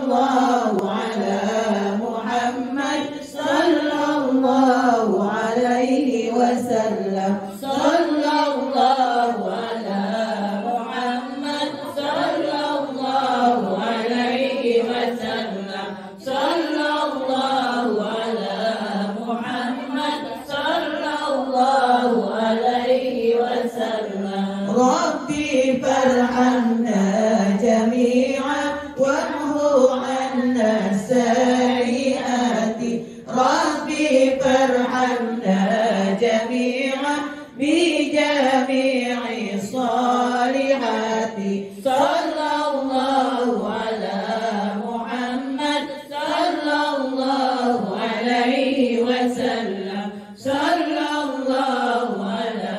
Sallallahu ala Muhammad, sallallahu alaihi wasallam. Sallallahu ala Muhammad, sallallahu alaihi wasallam. Sallallahu ala Muhammad, sallallahu alaihi wasallam. Rabbi farhamna jami'an wamhu 'anna sayyi'ati. Rabbi farhamna jami'an bi jami'i salihati. Sallallahu ala Muhammad, sallallahu alaihi wasallam. Sallallahu ala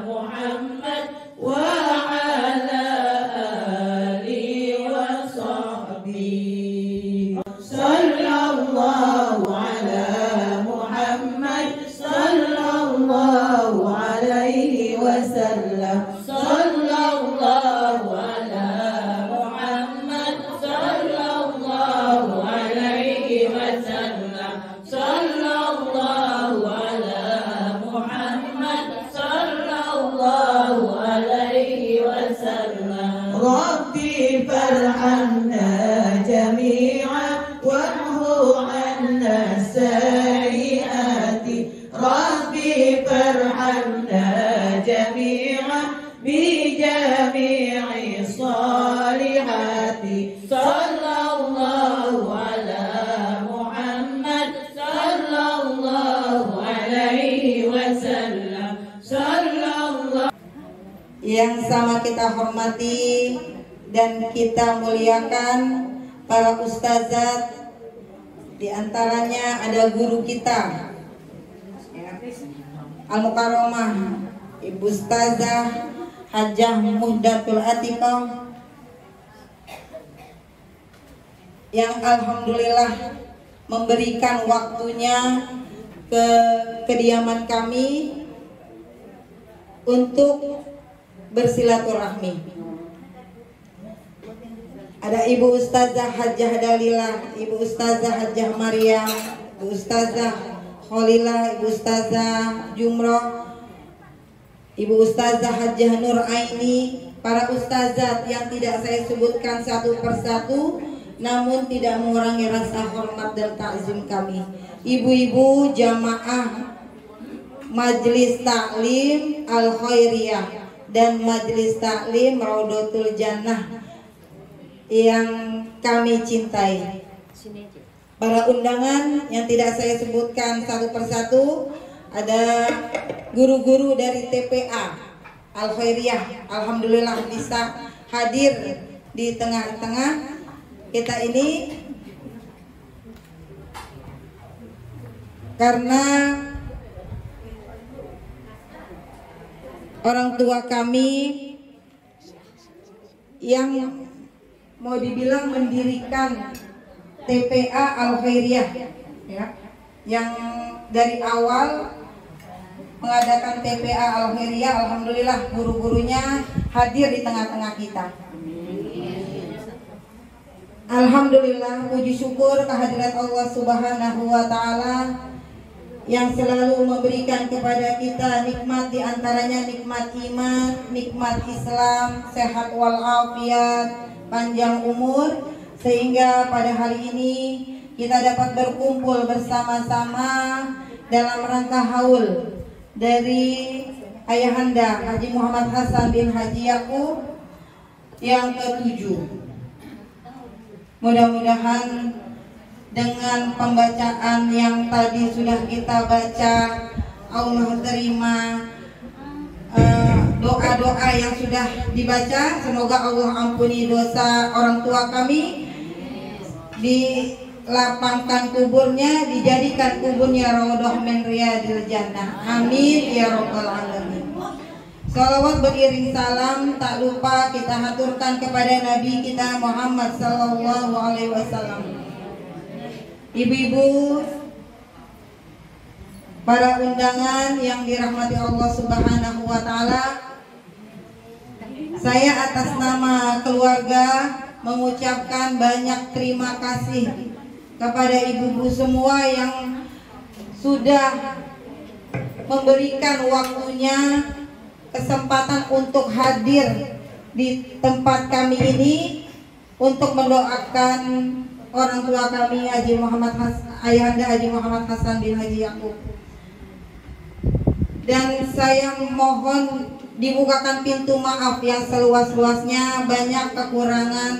Muhammad wa ala alihi wa sahbihi. Sallallahu ala Muhammad, sallallahu alaihi wasallam. Sallallahu ala Muhammad, sallallahu alaihi wasallam. Sallallahu ala Muhammad, sallallahu alaihi wasallam. Rabbi farhamna jami'an wamhu 'anna sayyi'ati. Rabbi farhamna jami'an bi jami'i salihati. Sallallahu ala Muhammad, sallallahu alaihi wasallam. Sallallahu. Yang sama kita hormati dan kita muliakan para ustazat, di antaranya ada guru kita Al-Mukarramah Ibu Ustazah Hajjah Muhdatul Atiqah, yang alhamdulillah memberikan waktunya ke kediaman kami untuk bersilaturahmi. Ada Ibu Ustazah Hajjah Dalilah, Ibu Ustazah Hajjah Maryam, Ibu Ustazah Kholilah, Ibu Ustazah Jumroh, Ibu Ustazah Hajjah Nur Aini, para ustazat yang tidak saya sebutkan satu persatu, namun tidak mengurangi rasa hormat dan takzim kami. Ibu-ibu jamaah Majelis Taklim Al-Khairiyah dan Majelis Taklim Raudatul Jannah yang kami cintai. Para undangan yang tidak saya sebutkan satu persatu, ada guru-guru dari TPA Al-Khairiyah, alhamdulillah bisa hadir di tengah-tengah kita ini karena orang tua kami yang mau dibilang mendirikan TPA Al-Khairiyah, ya, yang dari awal mengadakan TPA Al-Khairiyah, alhamdulillah guru-gurunya hadir di tengah-tengah kita. Alhamdulillah, puji syukur kehadirat Allah Subhanahu wa Ta'ala yang selalu memberikan kepada kita nikmat, diantaranya nikmat iman, nikmat Islam, sehat walafiat, panjang umur, sehingga pada hari ini kita dapat berkumpul bersama-sama dalam rangka haul dari Ayahanda Haji Muhammad Hasan bin Haji Yakub yang ke-7. Mudah-mudahan dengan pembacaan yang tadi sudah kita baca, Allah terima doa-doa yang sudah dibaca. Semoga Allah ampuni dosa orang tua kami, dilapangkan kuburnya, dijadikan kuburnya raudhah min riyadil jannah. Amin ya rabbal alamin. Salawat beriring salam tak lupa kita haturkan kepada Nabi kita Muhammad sallallahu alaihi wasallam. Ibu-ibu, para undangan yang dirahmati Allah Subhanahu wa Ta'ala, saya atas nama keluarga mengucapkan banyak terima kasih kepada ibu-ibu semua yang sudah memberikan waktunya, kesempatan untuk hadir di tempat kami ini untuk mendoakan orang tua kami Ayahanda Haji Muhammad Hasan bin Haji Yakub. Dan saya mohon dibukakan pintu maaf yang seluas-luasnya. Banyak kekurangan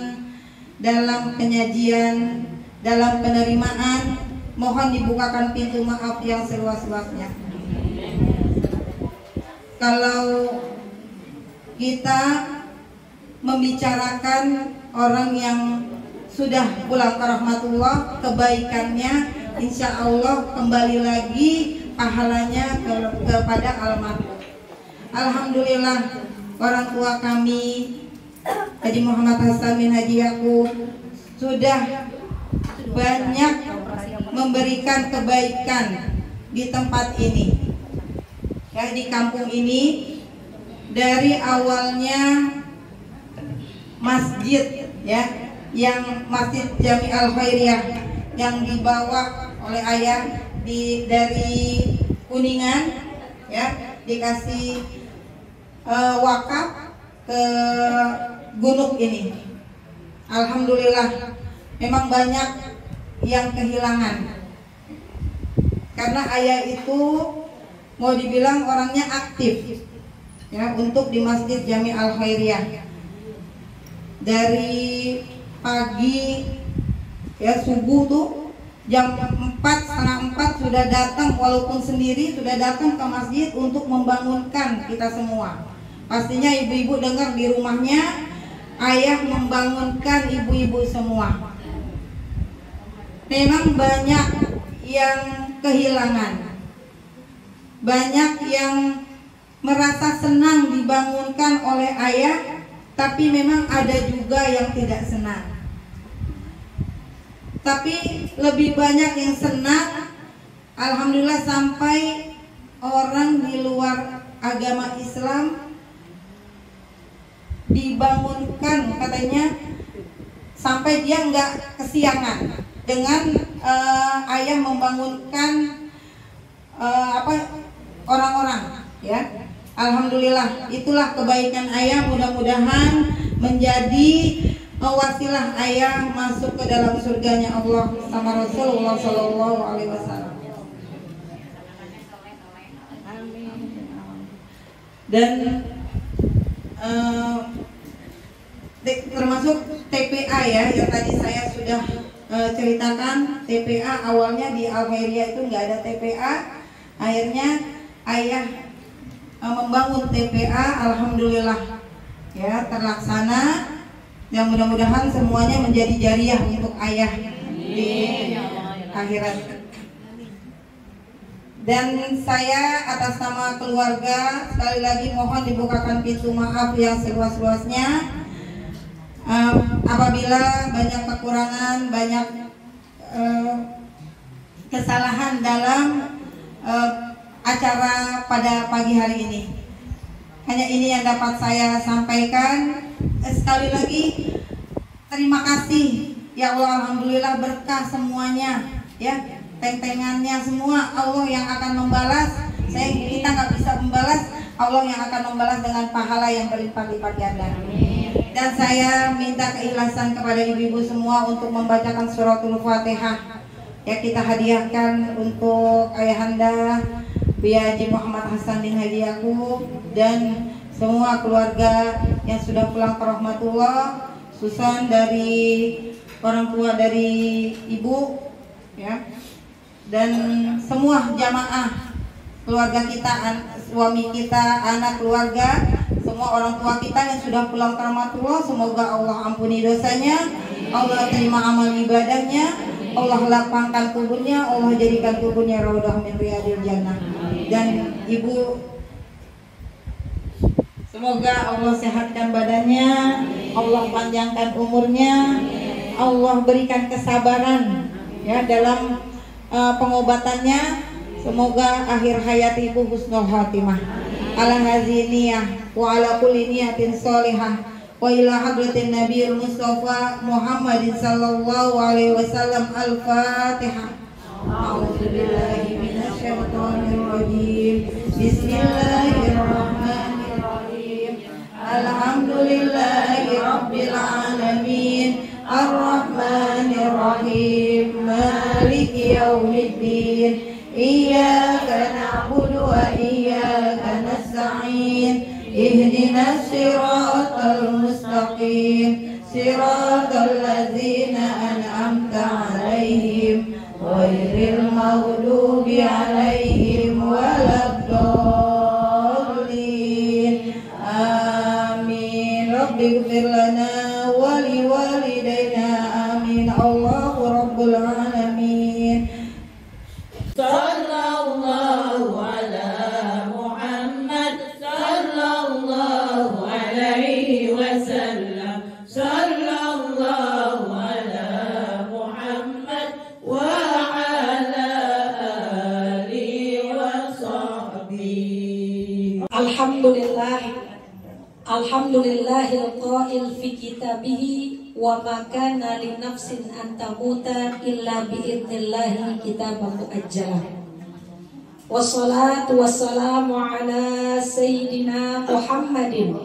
dalam penyajian, dalam penerimaan, mohon dibukakan pintu maaf yang seluas-luasnya. Kalau kita membicarakan orang yang sudah pulang ke rahmatullah, kebaikannya insya Allah kembali lagi pahalanya kepada almarhum. Alhamdulillah, orang tua kami Haji Muhammad Hasan bin Haji Yakub sudah banyak memberikan kebaikan di tempat ini, ya, di kampung ini. Dari awalnya masjid, ya, yang Masjid Jami Al Khairiyah yang dibawa oleh ayah dari Kuningan, ya, dikasih wakaf ke gunung ini. Alhamdulillah, memang banyak yang kehilangan karena ayah itu mau dibilang orangnya aktif, ya, untuk di Masjid Jami Al Khairiyah. Dari pagi, ya, subuh tuh jam 4, setengah 4 sudah datang, walaupun sendiri sudah datang ke masjid untuk membangunkan kita semua. Pastinya ibu-ibu dengar di rumahnya ayah membangunkan ibu-ibu semua. Memang banyak yang kehilangan, banyak yang merasa senang dibangunkan oleh ayah, tapi memang ada juga yang tidak senang. Tapi lebih banyak yang senang, alhamdulillah, sampai orang di luar agama Islam dibangunkan, katanya sampai dia nggak kesiangan dengan ayah membangunkan orang-orang, ya. Alhamdulillah, itulah kebaikan ayah. Mudah-mudahan menjadi wasilah ayah masuk ke dalam surganya Allah sama Rasulullah Shallallahu Alaihi Wasallam. Dan termasuk TPA, ya, yang tadi saya sudah ceritakan. TPA awalnya di Al Khairiyah itu nggak ada TPA, akhirnya ayah membangun TPA. Alhamdulillah, ya, terlaksana. Yang mudah-mudahan semuanya menjadi jariah untuk ayah di akhirat. Dan saya atas nama keluarga sekali lagi mohon dibukakan pintu maaf yang seluas-luasnya. Apabila banyak kekurangan, banyak kesalahan dalam acara pada pagi hari ini. Hanya ini yang dapat saya sampaikan. Sekali lagi terima kasih, ya Allah. Alhamdulillah, berkah semuanya, ya, tentengannya semua Allah yang akan membalas. Kita nggak bisa membalas, Allah yang akan membalas dengan pahala yang berlipat-lipat ganda. Dan saya minta keikhlasan kepada ibu-ibu semua untuk membacakan suratul Fatihah, ya, kita hadiahkan untuk ayahanda Haji Muhammad Hasan bin Haji Yakub dan semua keluarga yang sudah pulang ke rahmatullah, khususan dari orang tua dari ibu, ya, dan semua jamaah keluarga kita, suami kita, anak keluarga, semua orang tua kita yang sudah pulang ke rahmatullah. Semoga Allah ampuni dosanya, Allah terima amal ibadahnya, Allah lapangkan kuburnya, Allah jadikan kuburnya raudhah min riyadil jannah. Dan ibu, semoga Allah sehatkan badannya, Allah panjangkan umurnya, Allah berikan kesabaran, ya, dalam pengobatannya. Semoga akhir hayat ibu husnul khatimah. Ala haziniyah wa ala kulli niyatin sholihah wa ila hadratin nabiyil mustafa Muhammadin sallallahu alaihi wasallam. Al-Fatihah. A'udzubillahi minasyaitonir rajim. Bismillahirrahmanirrahim. Alhamdulillahi rabbil alamin. Ar-Rahmanir Rahim. Maliki yaumiddin. Iyyaka na'budu wa iyyaka nasta'in. Ihdinas siratal mustaqim. Siratal ladzina an'amta 'alaihim ghairil maghdubi 'alaihim waladdallin. Amin. Rabbighfir lana wa liwalidayna. Amin. Allahu rabbul alamin. Sallallahu ala Muhammad sallallahu alaihi wasallam. Sallallahu ala Muhammad wa ala alihi wa sahbihi. Alhamdulillahil qail fi kitabihi wa ma kana li nafsin an tamuta illa bi idnillahi kitaban muajjala. Wassalatu wassalamu ala sayyidina Muhammadin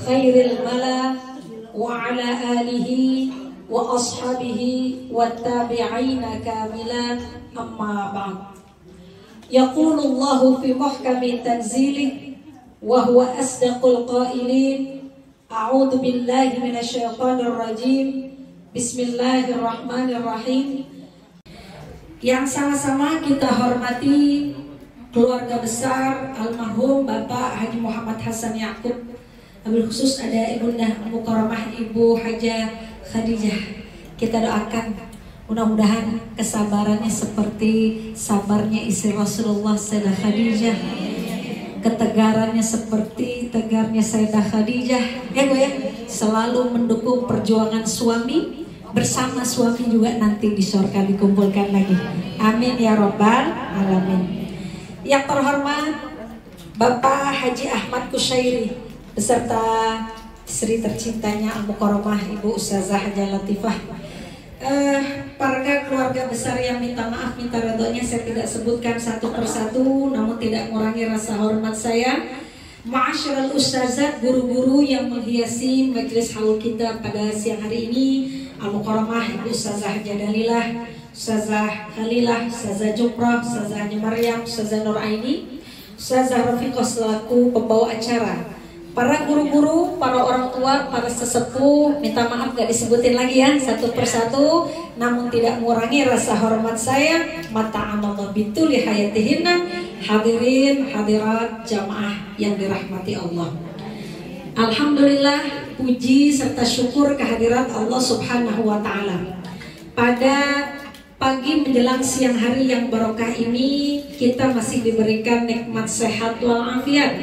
khairil mala wa ala alihi wa ashabihi wa tabi'ina kamila, amma ba'd. Yaqulullahu fi muhkami tanzilih wa huwa asdaqul qailin. A'udzu billahi minasyaitonir rajim. Bismillahirrahmanirrahim. Yang sama-sama kita hormati keluarga besar almarhum Bapak Haji Muhammad Hasan Yaqub. Wabil khusus ada Ibunda Mukarramah Ibu Hajah Khadijah. Kita doakan mudah-mudahan kesabarannya seperti sabarnya istri Rasulullah Sayyidah Khadijah, ketegarannya seperti tegarnya Sayyidah Khadijah, ya Bu ya, selalu mendukung perjuangan suami, bersama suami juga nanti di surga dikumpulkan lagi. Amin ya Rabbal Alamin. Yang terhormat Bapak Haji Ahmad Kusyairi beserta istri tercintanya Al-Mukarramah Ibu Ustazah Hajah Latifah. Para keluarga besar yang minta maaf, minta redhonya saya tidak sebutkan satu persatu, namun tidak mengurangi rasa hormat saya. Ma'asyiral ustazat, guru-guru yang menghiasi majelis haul kita pada siang hari ini, Al-Mukarramah Ibu Ustazah Hajah Dalilah, Ustazah Khalilah, Ustazah Jumrah, Ustazah Haji Maryam, Ustazah Nur Aini, Ustazah Rafiqah selaku pembawa acara. Para guru-guru, para orang tua, para sesepuh, minta maaf gak disebutin lagi ya satu persatu, namun tidak mengurangi rasa hormat saya. Mata'amallah bituli hayatihinna. Hadirin hadirat jamaah yang dirahmati Allah, alhamdulillah, puji serta syukur kehadirat Allah Subhanahu wa ta'ala. Pada pagi menjelang siang hari yang barokah ini, kita masih diberikan nikmat sehat walafiat,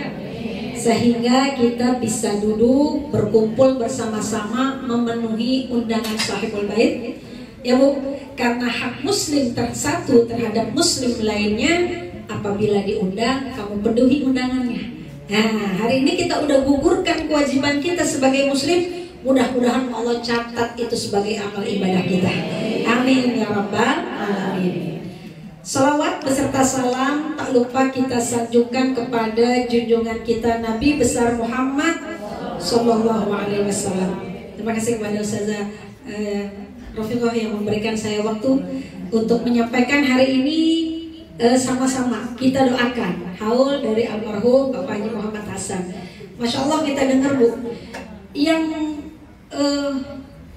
sehingga kita bisa duduk berkumpul bersama-sama memenuhi undangan Sahibul Bait, ya Bu, karena hak muslim satu terhadap muslim lainnya. Apabila diundang, kamu penuhi undangannya. Nah, hari ini kita udah gugurkan kewajiban kita sebagai muslim. Mudah-mudahan Allah catat itu sebagai amal ibadah kita. Amin ya Rabbal Alamin. Salawat beserta salam tak lupa kita sanjungkan kepada junjungan kita Nabi besar Muhammad Sallallahu Alaihi Wasallam. Terima kasih kepada Ustazah Rafiqah yang memberikan saya waktu untuk menyampaikan hari ini. Sama-sama kita doakan haul dari almarhum Bapak Haji Muhammad Hasan. Masya Allah, kita dengar Bu, yang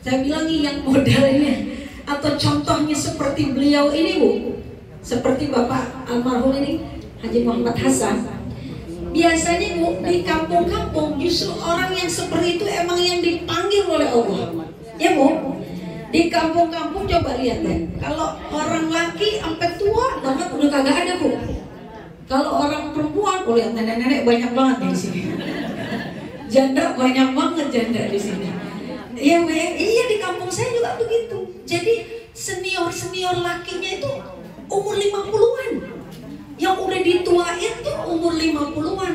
saya bilang yang modelnya atau contohnya seperti beliau ini Bu, seperti Bapak almarhum ini Haji Muhammad Hasan. Biasanya Bu, di kampung-kampung justru orang yang seperti itu emang yang dipanggil oleh Allah, ya Bu. Di kampung-kampung coba lihat deh, kalau orang laki sampai tua banget udah kagak ada Bu. Kalau orang perempuan, lihat nenek-nenek banyak banget di sini. Janda banyak banget janda di sini. Iya, iya di kampung saya juga begitu. Jadi senior lakinya itu umur 50-an. Yang udah dituain tuh umur 50-an.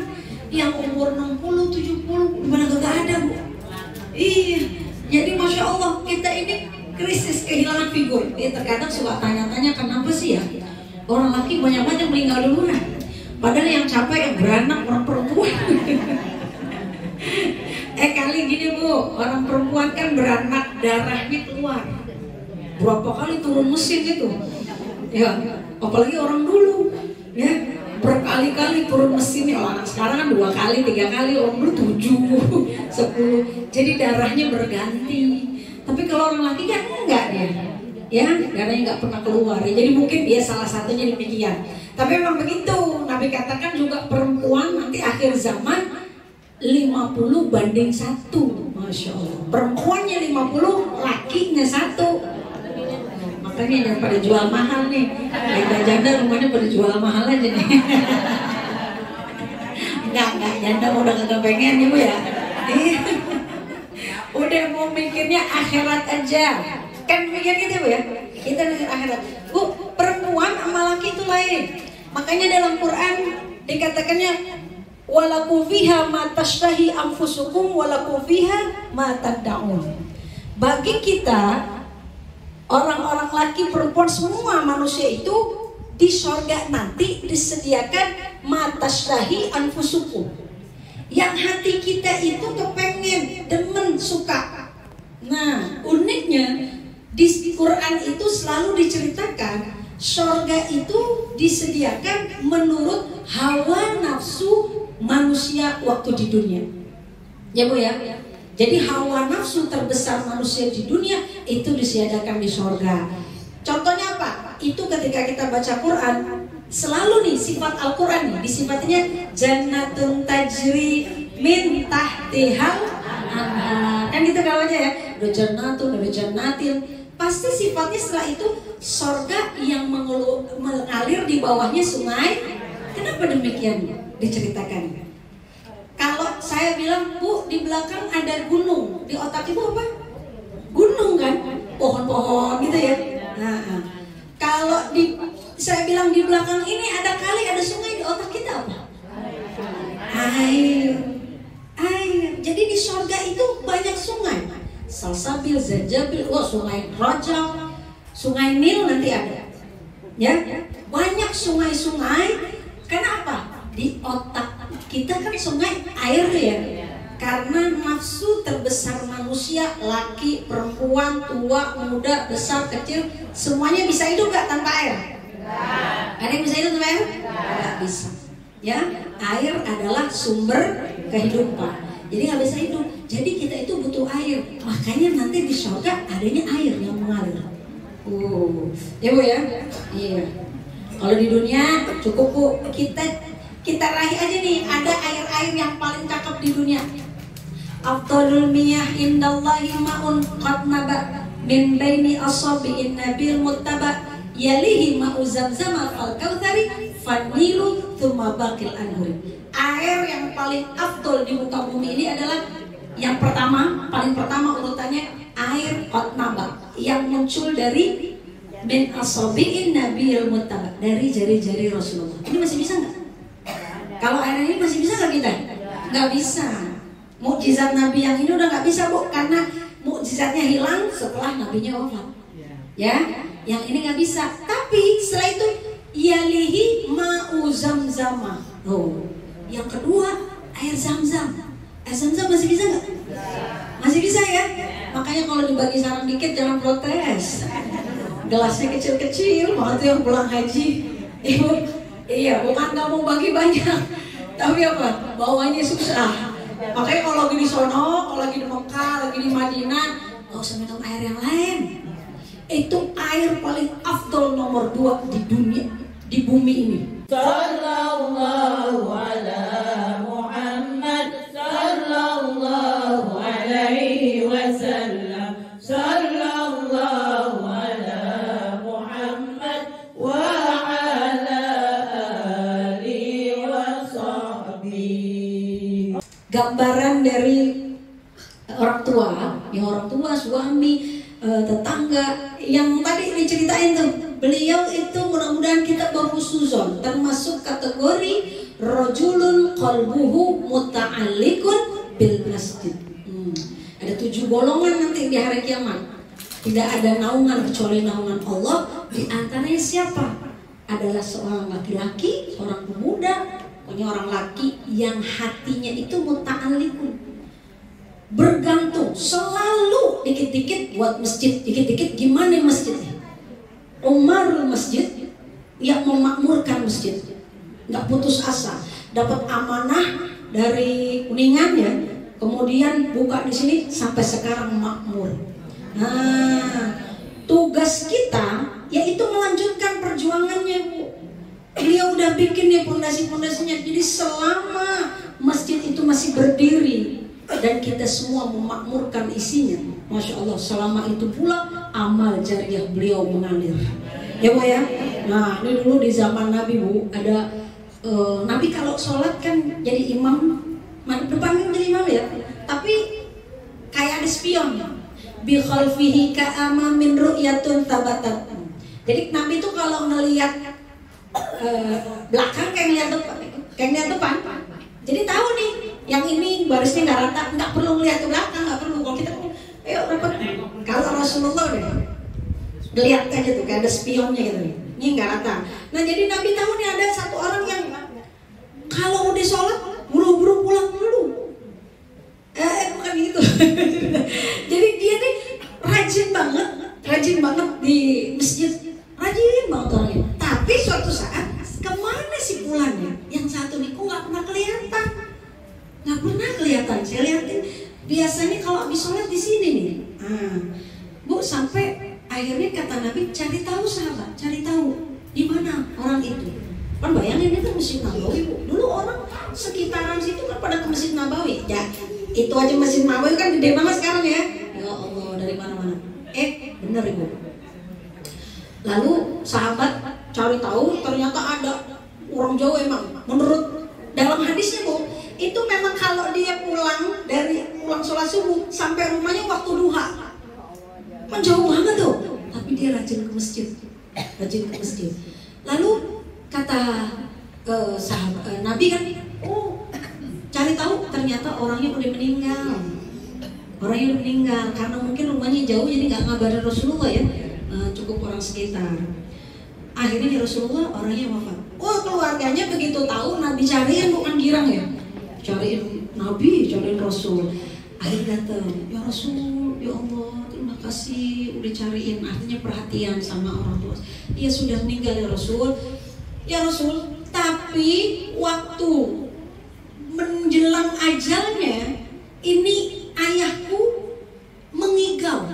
yang umur 60, 70 mana gak ada Bu. Iya, jadi Masya Allah kita ini krisis kehilangan figur. Terkadang suka tanya-tanya kenapa sih ya orang laki banyak-banyak meninggal duluan, padahal yang capek yang beranak orang perempuan. Kali gini Bu, orang perempuan kan beranak darahnya keluar berapa kali turun mesin itu ya, apalagi orang dulu ya berkali-kali turun mesinnya. Orang sekarang kan 2 kali 3 kali, orang dulu 7 10, jadi darahnya berganti. Tapi kalau orang laki kan enggak ya darahnya nggak pernah keluar ya. Jadi mungkin dia salah satunya demikian, tapi memang begitu. Nabi katakan juga perempuan nanti akhir zaman 50 banding 1. Masya Allah, perempuannya 50, lakinya 1. Makanya jangan pada jual mahal nih. Janda rumahnya pada jual mahal aja nih. Enggak, janda udah kagak pengen ya Bu ya. Udah mau mikirnya akhirat aja. Kan mikir gitu Bu ya. Kita mikir akhirat. Bu, perempuan sama laki itu lain. Makanya dalam Quran dikatakannya walakum fiha ma tashtahi anfusukum walakum fiha ma tad'un. Bagi kita orang-orang laki perempuan semua manusia itu di sorga nanti disediakan ma tashtahi anfusukum, yang hati kita itu kepengen, demen, suka. Nah uniknya di Quran itu selalu diceritakan sorga itu disediakan menurut hawa nafsu manusia waktu di dunia, ya Bu ya. Jadi hawa nafsu terbesar manusia di dunia itu disediakan di sorga. Contohnya apa? Itu ketika kita baca Quran selalu nih sifat Al-Quran nih disifatinya jannatun tajri min tahtihal anhar. Kan gitu kalau aja ya, udah jannatun, udah jannatin. Pasti sifatnya setelah itu sorga yang mengalir di bawahnya sungai. Kenapa demikian diceritakan? Kalau saya bilang Bu di belakang ada gunung, di otak Ibu apa? Gunung kan? Pohon-pohon gitu ya. Nah, kalau saya bilang di belakang ini ada kali, ada sungai, di otak kita apa? Air. Jadi di surga itu banyak sungai. Salsabil, Zajabil, sungai Rajab, sungai Nil nanti ada. Ya, banyak sungai-sungai. Kenapa? Di otak kita kan sungai air ya. Karena nafsu terbesar manusia, laki, perempuan, tua, muda, besar, kecil, semuanya bisa hidup gak tanpa air? Ada yang bisa hidup tanpa air? Gak bisa. Ya, air adalah sumber kehidupan. Jadi gak bisa hidup. Jadi kita itu butuh air. Makanya nanti di surga adanya air yang mengalir. Ya Bu ya? Iya. Kalau di dunia cukup Bu, kita raih aja nih, ada air-air yang paling cakep di dunia. Afdalul miyah indallahi ma'un qad naba min baini asabi'in nabil muttaba yalihi ma'u zamzama fal kautsari fanilu tsumma baqil anhuri. Air yang paling afdol di muka bumi ini adalah yang pertama, paling pertama urutannya air qad naba yang muncul dari min asabi'in nabil muttaba, dari jari-jari Rasulullah. Ini masih bisa nggak? Kalau air ini masih bisa nggak kita? Nggak bisa. Mukjizat Nabi yang ini udah nggak bisa Bu, karena mukjizatnya hilang setelah Nabinya wafat. Ya, yang ini nggak bisa. Tapi setelah itu yalihi ma'u zamzama. Yang kedua air zam-zam. Air zam-zam masih bisa nggak? Masih bisa ya. Makanya kalau dibagi sarang dikit jangan protes. Gelasnya kecil-kecil, makanya yang pulang haji. Iya, bukan nggak mau bagi banyak, tapi apa? Bawanya susah. Makanya kalau lagi di sono, kalau lagi di Mekah, lagi di Madinah, nggak usah minum air yang lain. Itu air paling afdol nomor 2 di dunia, di bumi ini. Sallallahu ala Muhammad, sallallahu alaihi wasallam, sallallahu ala Muhammad wa gambaran dari orang tua, ya orang tua, suami, tetangga yang tadi diceritain tuh beliau itu mudah-mudahan kita berhusnuzon termasuk kategori rajulun qalbuhu muta'alliqun bil masjid. Ada 7 golongan nanti di hari kiamat. Tidak ada naungan kecuali naungan Allah. Di antaranya siapa? Adalah seorang laki-laki, seorang pemuda, pokoknya orang laki yang hatinya itu muta'alliqun, bergantung selalu dikit-dikit buat masjid, dikit-dikit gimana masjidnya. Umarul masjid, yang memakmurkan masjid, nggak putus asa. Dapat amanah dari Kuningan ya, kemudian buka di sini sampai sekarang makmur. Nah, tugas kita yaitu melanjutkan perjuangannya, Bu. Beliau udah bikin nih pondasi-pondasinya, jadi selama masjid itu masih berdiri dan kita semua memakmurkan isinya, Masya Allah, selama itu pula amal jariah beliau mengalir. Ya Bu ya. Nah, ini dulu di zaman Nabi, Bu, ada Nabi kalau sholat kan jadi imam, depan kan jadi imam ya, tapi kayak ada spion, bi khalfihi ka'ama min ru'yatun tabatat. Jadi Nabi itu kalau ngelihat belakang kayak ngeliat depan, jadi tahu nih yang ini barisnya nggak rata, nggak perlu ngeliat ke belakang, nggak perlu. Kalau kita ayo rapat, kalau Rasulullah deh lihat aja tuh kayak ada spionnya gitu nih, ini nggak rata. Nah jadi Nabi tahu nih ada satu orang yang kalau udah sholat buru-buru pulang dulu. Bukan gitu. Jadi dia nih rajin banget di masjid, rajin banget orangnya. Tapi suatu saat kemana sih pulangnya? Yang satu nih kok nggak pernah kelihatan, nggak pernah kelihatan. Saya lihatin biasanya kalau habis sholat di sini nih. Bu, sampai akhirnya kata Nabi, cari tahu sahabat, cari tahu di mana orang itu. Kan bayangin itu Masjid Nabawi, Bu. Dulu orang sekitaran situ kan pada ke Masjid Nabawi. Ya, itu aja Masjid Nabawi kan gede banget sekarang ya. Ya Allah, dari mana-mana. Bener Ibu. Lalu sahabat cari tahu, ternyata ada orang Jawa emang. Menurut dalam hadisnya, Bu, itu memang kalau dia pulang sholat subuh sampai rumahnya waktu duha, kan jauh banget tuh. Tapi dia rajin ke masjid, Lalu kata sahabat Nabi kan, cari tahu ternyata orangnya udah meninggal. Karena mungkin rumahnya jauh jadi nggak ngabarin Rasulullah ya, cukup orang sekitar. Akhirnya Rasulullah orangnya wafat. Keluarganya begitu tahu Nabi cariin, bukan girang ya, cariin Nabi, cariin Rasul. Akhirnya datang, ya Rasul, ya Allah, terima kasih udah cariin, artinya perhatian sama orang tua. Dia sudah meninggal ya Rasul. Ya Rasul, tapi waktu menjelang ajalnya ini ayahku mengigau.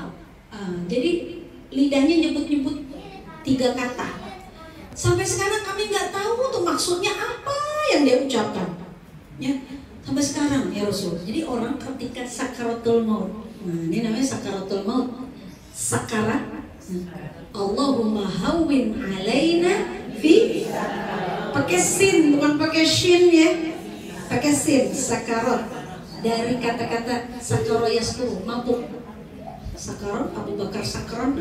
Jadi lidahnya nyebut-nyebut 3 kata. Sampai sekarang kami nggak tahu tuh maksudnya apa yang dia ucapkan. Ya, sampai sekarang ya Rasul. Jadi orang ketika sakaratul maut, ini namanya sakaratul maut. Sakarat. Allahumma hawwin alaina fi, pakai sin bukan pakai shin ya, pakai sin. Sakarat dari kata-kata sakaro yasku, mabuk. Sakarat Abu Bakar Sakron.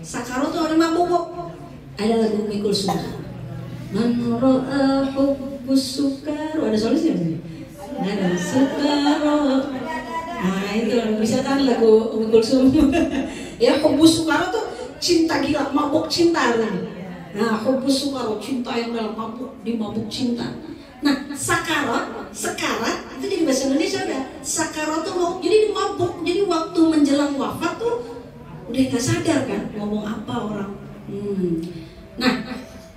Sakarat itu orang mabuk. Ada lagu Mikul Sunnah, man ra'a hubbus sukar, ada solusinya nih. Ada sukaro. Itu bisa kan lagu Mikul Sunnah. Ya, hubbus sukar tuh cinta gila, mabuk cinta. Nah, hubbus sukar, cinta yang dalam mabuk, dimabuk cinta. Nah, sakarat itu jadi bahasa Indonesia udah. Sakarat tuh mau jadi mabuk, jadi waktu menjelang wafat tuh udah nggak sadar kan ngomong apa orang. Nah,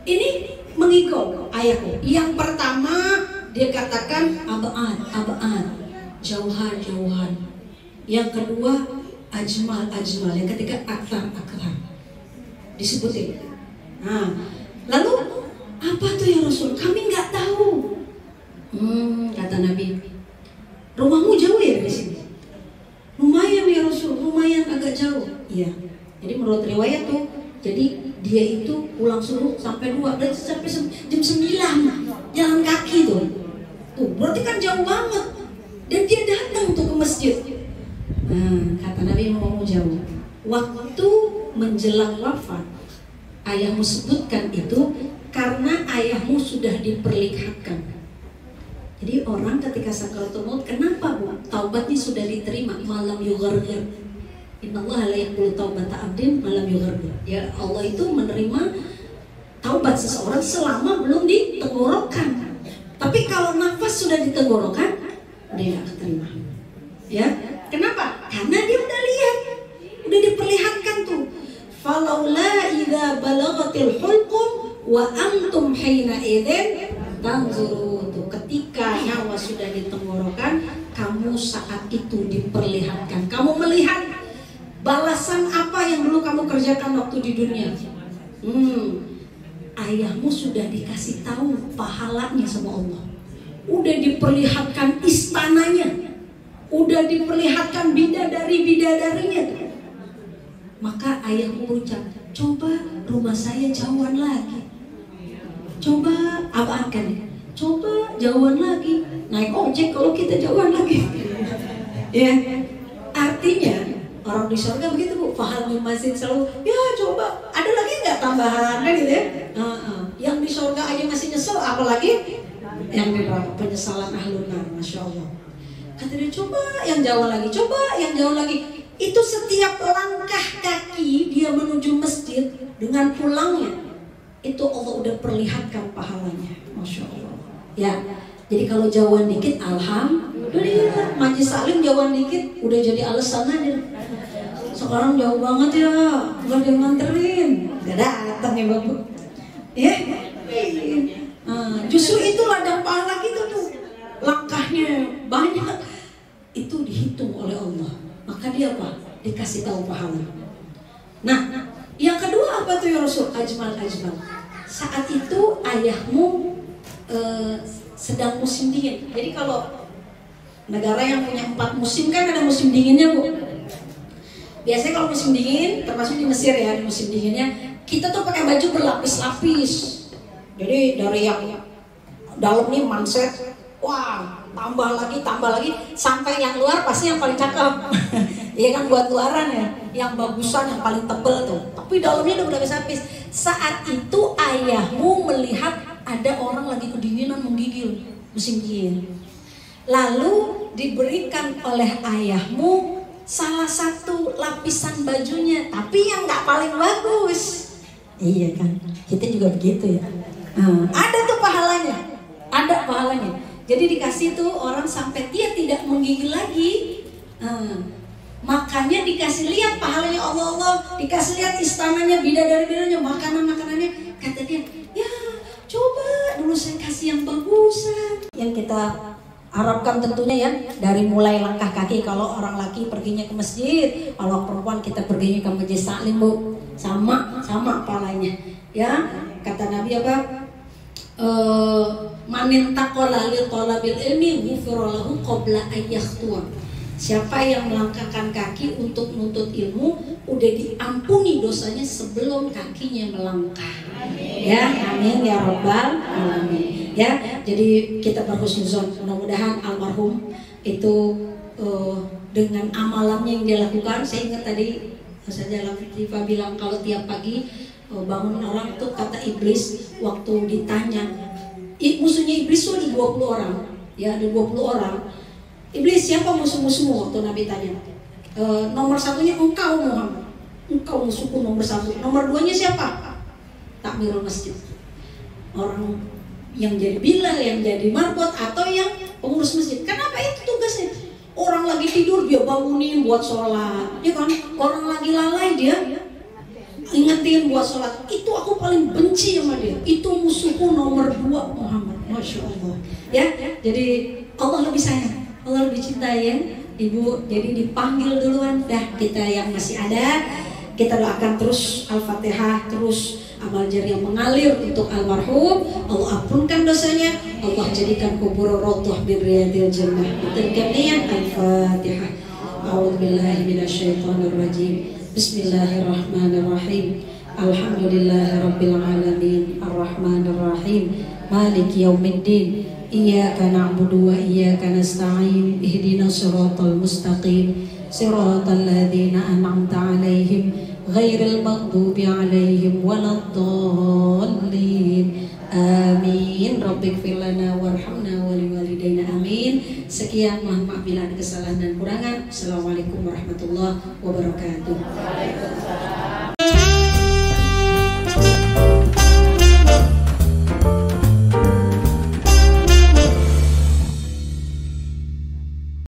ini mengigau ayahku. Yang pertama dia katakan abaan, jauhan. Yang kedua ajmal. Yang ketiga akthar. Disebutin. Nah, lalu apa tuh ya Rasul? Kami nggak tahu. Kata Nabi, rumahmu jauh ya dari sini? Lumayan ya Rasul, lumayan agak jauh. Iya. Jadi menurut riwayat tuh, jadi dia itu pulang subuh sampai 2 dan sampai jam 9 jalan kaki tuh. Berarti kan jauh banget. Dan dia datang tuh ke masjid. Kata Nabi mau jauh. Waktu menjelang wafat, ayahmu sebutkan itu karena ayahmu sudah diperlihatkan. Jadi orang ketika sakaratul maut, kenapa Bu? Taubatnya sudah diterima, malam yugharghir. Innallaha la yaqbalu taubata 'abdin malam yugharghir. Ya, Allah itu menerima taubat seseorang selama belum ditenggorokan. Tapi kalau nafas sudah ditenggorokan, dia nggak keterima. Ya, kenapa? Karena dia udah lihat, udah diperlihatkan tuh. Falaula idza balaghatil hulqum wa antum hina idzin tanzurun. Ketika nyawa sudah ditenggorokan, kamu saat itu diperlihatkan. Kamu melihat balasan apa yang dulu kamu kerjakan waktu di dunia. Ayahmu sudah dikasih tahu pahalanya sama Allah. Udah diperlihatkan istananya, udah diperlihatkan bidadari-bidadarinya. Maka ayahmu berucap, coba rumah saya jauhan lagi, coba akan, coba jauhan lagi, naik ojek kalau kita jauhan lagi. Ya, artinya orang di surga begitu Bu, fahal masih selalu, ya coba ada lagi nggak tambahan kan gitu ya. Yang di surga aja masih nyesel, apalagi yang di neraka, penyesalan ahlun nar, masya Allah. Kata dia, coba yang jauh lagi, coba yang jauh lagi. Itu setiap langkah kaki dia menuju masjid dengan pulangnya, itu Allah udah perlihatkan pahalanya, masya Allah. Ya, jadi kalau jauhan dikit, alhamdulillah. Majlis salim jauhan dikit, udah jadi alasan aja. Sekarang jauh banget ya, gak ada yang nganterin, gak datang ya Bapak. Ya, justru itu ladang pahala kita tuh, langkahnya banyak, itu dihitung oleh Allah. Maka dia apa? Dikasih tahu pahala. Nah, yang kedua apa tuh ya Rasul? Ajmal. Saat itu ayahmu sedang musim dingin. Jadi kalau negara yang punya 4 musim kan ada musim dinginnya Bu. Biasanya kalau musim dingin, termasuk di Mesir ya, di musim dinginnya kita tuh pakai baju berlapis-lapis. Jadi dari yang dalam nih manset, wah tambah lagi, sampai yang luar pasti yang paling cakep. Iya kan, buat luaran ya, yang bagusan, yang paling tebel tuh. Tapi dalamnya udah berlapis-lapis. Saat itu ayahmu melihat ada orang lagi kedinginan menggigil, musim dingin. Lalu diberikan oleh ayahmu salah satu lapisan bajunya, tapi yang nggak paling bagus. Iya kan, kita juga begitu ya. Ada tuh pahalanya, ada pahalanya. Jadi dikasih tuh orang sampai dia tidak menggigil lagi. Makanya dikasih lihat pahalanya Allah, dikasih lihat istananya, bidadari-bidadarinya, makanan-makanannya. Kata dia, ya coba dulu saya kasih yang bagusan. Yang kita harapkan tentunya ya, dari mulai langkah kaki, kalau orang laki perginya ke masjid, kalau perempuan kita perginya ke masjid taklim Bu, sama pahalanya. Ya, kata Nabi apa? Manin taqala li talabil ilmi ghufira lahu qabla ayyahtuwa. Siapa yang melangkahkan kaki untuk menuntut ilmu, udah diampuni dosanya sebelum kakinya melangkah. Amin. Ya, amin ya rabbal alamin. Ya, jadi kita berhusnuzon, mudah-mudahan almarhum itu dengan amalannya yang dia lakukan. Saya ingat tadi saja Latifah bilang kalau tiap pagi bangun orang itu, kata iblis waktu ditanya, musuhnya iblis itu ada 20 orang. Ya, ada 20 orang. Iblis, siapa musuh-musuhmu? Waktu Nabi tanya. Nomor satunya engkau Muhammad. Engkau musuhku nomor 1. Nomor 2-nya siapa? Takmirul masjid. Orang yang jadi bilal, yang jadi marbot, atau yang pengurus masjid. Kenapa itu tugasnya? Orang lagi tidur dia bangunin buat sholat, ya kan? Orang lagi lalai dia ingetin buat sholat. Itu aku paling benci sama dia. Itu musuhku nomor 2 Muhammad. Masya Allah. Ya, jadi Allah lebih sayang, Allah lebih cinta ya Ibu. Jadi dipanggil duluan. Dah, kita yang masih ada, kita doakan terus Al-Fatihah, terus amal jariah mengalir untuk almarhum. Allah ampunkan dosanya, Allah jadikan kubur rawdah min riyadil jannah. Terkabniyan Al-Fatihah. A'udzubillahi minasyaitonir rajim. Bismillahirrahmanirrahim. Alhamdulillahirabbil alamin. Arrahmanir rahim. Maliki yaumiddin. Iyyaka na'budu wa iyyaka nasta'in. Ihdinas siratal mustaqim. Siratal ladzina an'amta 'alaihim ghairil maghdubi alaihim waladdallin. Amin. Rabbighfir lana warhamna wa liwalidayna. Amin. Sekian, mohon maaf bila ada kesalahan dan kurangan. Assalamualaikum warahmatullahi wabarakatuh.